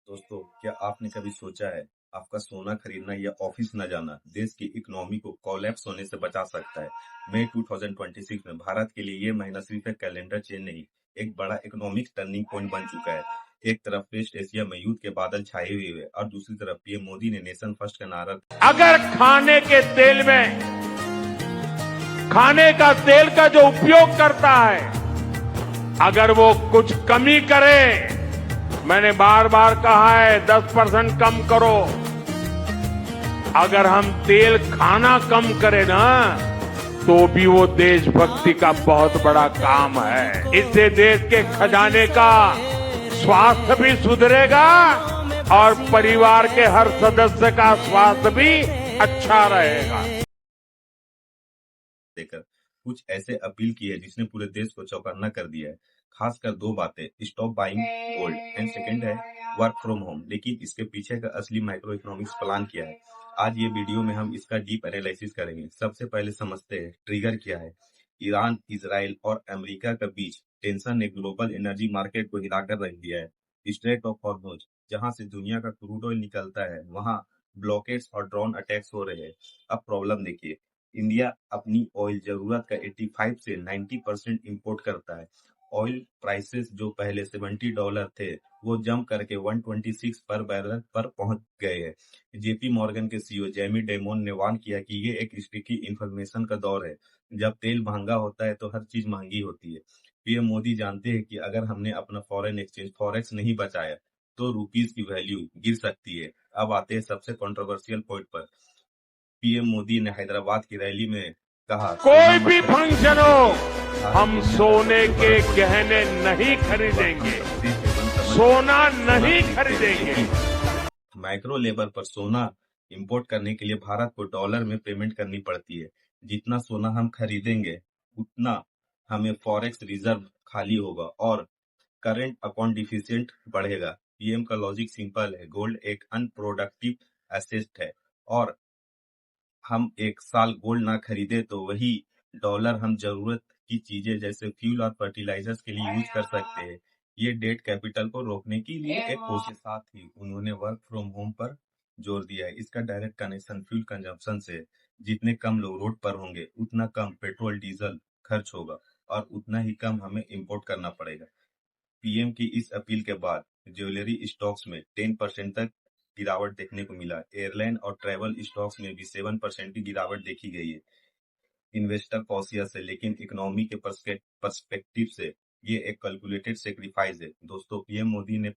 दोस्तों, क्या आपने कभी सोचा है आपका सोना खरीदना या ऑफिस न जाना देश की इकोनॉमी को कोलैप्स होने से बचा सकता है। मई 2026 में भारत के लिए ये महीना सिर्फ एक कैलेंडर चेंज नहीं, एक बड़ा इकोनॉमिक टर्निंग पॉइंट बन चुका है। एक तरफ वेस्ट एशिया में युद्ध के बादल छाए हुए हैं और दूसरी तरफ पीएम मोदी ने नेशन फर्स्ट का नारा। अगर खाने के तेल में खाने का तेल का जो उपयोग करता है, अगर वो कुछ कमी करे, मैंने बार बार कहा है 10% कम करो। अगर हम तेल खाना कम करें ना, तो भी वो देशभक्ति का बहुत बड़ा काम है। इससे देश के खजाने का स्वास्थ्य भी सुधरेगा और परिवार के हर सदस्य का स्वास्थ्य भी अच्छा रहेगा। देकर कुछ ऐसे अपील की है जिसने पूरे देश को चौकन्ना कर दिया है। खासकर दो बातें, stop buying gold and second है वर्क फ्रॉम होम। लेकिन इसके पीछे का असली माइक्रो इकोनॉमिक्स प्लान क्या है, आज ये वीडियो में हम इसका डीप एनालिसिस करेंगे। सबसे पहले समझते हैं ट्रिगर क्या है। ईरान, इजराइल और अमेरिका के बीच टेंशन ने ग्लोबल एनर्जी मार्केट को हिलाकर रख दिया है। स्ट्रेट ऑफ हॉर्मुज, जहां से दुनिया का क्रूड ऑयल निकलता है, वहां ब्लॉकेट्स और ड्रोन अटैक्स हो रहे हैं। अब प्रॉब्लम देखिए, इंडिया अपनी ऑयल जरूरत का 85 से 90% इंपोर्ट करता है। ऑयल प्राइसेस जो पहले $70 थे, वो जंप करके 126 पर बैरल पर पहुंच गए हैं। जेपी मॉर्गन के सीईओ जेमी डेमोन ने वार्न किया कि ये एक स्टिकी इन्फॉर्मेशन का दौर है। जब तेल महंगा होता है तो हर चीज महंगी होती है। पीएम मोदी जानते हैं कि अगर हमने अपना फॉरेन एक्सचेंज फॉरेक्स नहीं बचाया तो रुपीस की वैल्यू गिर सकती है। अब आते हैं सबसे कंट्रोवर्शियल पॉइंट पर। पीएम मोदी ने हैदराबाद की रैली में कहा, कोई भी फंक्शन हो, हम सोने के गहने नहीं खरीदेंगे, सोना नहीं खरीदेंगे। माइक्रो लेवल पर सोना इंपोर्ट करने के लिए भारत को डॉलर में पेमेंट करनी पड़ती है। जितना सोना हम खरीदेंगे उतना हमें फॉरेक्स रिजर्व खाली होगा और करंट अकाउंट डिफिशिएंट बढ़ेगा। पीएम का लॉजिक सिंपल है, गोल्ड एक अनप्रोडक्टिव एसेट है और हम एक साल गोल्ड ना खरीदे तो वही डॉलर हम जरूरत की चीजें जैसे फ्यूल और फर्टिलाइजर्स के लिए यूज कर सकते हैं। ये डेट कैपिटल को रोकने के लिए एक कोशिश। साथ ही उन्होंने वर्क फ्रॉम होम पर जोर दिया है। इसका डायरेक्ट कनेक्शन फ्यूल कंजम्पशन से है। जितने कम लोग रोड पर होंगे उतना कम पेट्रोल डीजल खर्च होगा और उतना ही कम हमें इंपोर्ट करना पड़ेगा। पीएम की इस अपील के बाद ज्वेलरी स्टॉक्स में 10% तक गिरावट देखने को मिला। एयरलाइन और ट्रैवल स्टॉक्स में भी 7% की गिरावट देखी गई है। इन्वेस्टर कॉशियस है, लेकिन इकोनॉमी के पर्सपेक्टिव से ये एक कैलकुलेटेड सेक्रीफाइस है। दोस्तों, पीएम मोदी ने